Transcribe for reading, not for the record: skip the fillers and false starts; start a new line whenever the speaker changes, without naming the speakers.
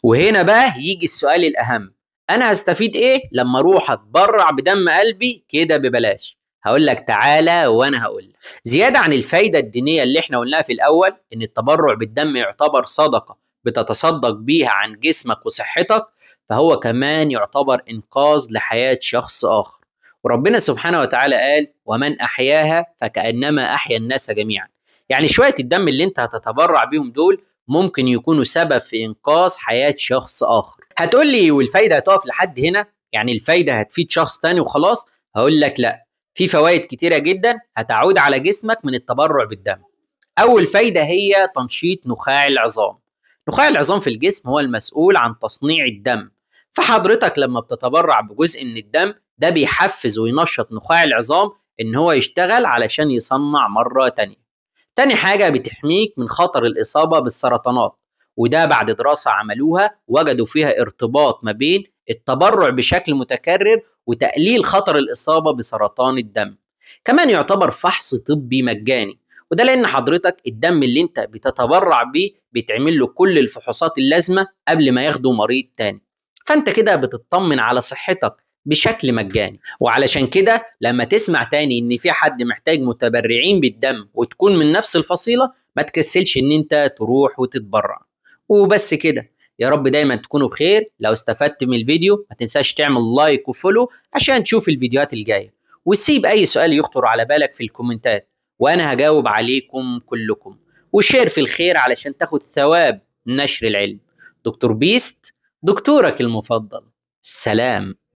وهنا بقى يجي السؤال الأهم، أنا هستفيد إيه لما أروح أتبرع بدم قلبي كده ببلاش؟ هقول لك تعالى وأنا هقول لك. زيادة عن الفايدة الدينية اللي إحنا قلناها في الأول، إن التبرع بالدم يعتبر صدقة بتتصدق بيها عن جسمك وصحتك، فهو كمان يعتبر إنقاذ لحياة شخص آخر. وربنا سبحانه وتعالى قال: ومن أحياها فكأنما أحيا الناس جميعا. يعني شوية الدم اللي أنت هتتبرع بيهم دول ممكن يكونوا سبب في إنقاذ حياة شخص آخر. هتقول لي والفايدة هتقف لحد هنا؟ يعني الفايدة هتفيد شخص تاني وخلاص؟ هقول لك لا، في فوائد كتيرة جدا هتعود على جسمك من التبرع بالدم. أول فايدة هي تنشيط نخاع العظام. نخاع العظام في الجسم هو المسؤول عن تصنيع الدم، فحضرتك لما بتتبرع بجزء من الدم ده بيحفز وينشط نخاع العظام إن هو يشتغل علشان يصنع مرة تانية. تاني حاجة بتحميك من خطر الإصابة بالسرطانات، وده بعد دراسة عملوها وجدوا فيها ارتباط ما بين التبرع بشكل متكرر وتقليل خطر الإصابة بسرطان الدم. كمان يعتبر فحص طبي مجاني، وده لأن حضرتك الدم اللي انت بتتبرع بيه بيتعمل له كل الفحوصات اللازمة قبل ما ياخده مريض تاني، فانت كده بتطمن على صحتك بشكل مجاني. وعلشان كده لما تسمع تاني ان في حد محتاج متبرعين بالدم وتكون من نفس الفصيلة، ما تكسلش ان انت تروح وتتبرع. وبس كده، يا رب دايما تكونوا بخير. لو استفدت من الفيديو ما تنساش تعمل لايك وفولو عشان تشوف الفيديوهات الجاية، وسيب اي سؤال يخطر على بالك في الكومنتات وانا هجاوب عليكم كلكم. وشير في الخير علشان تاخد ثواب نشر العلم. دكتور بيست، دكتورك المفضل. سلام.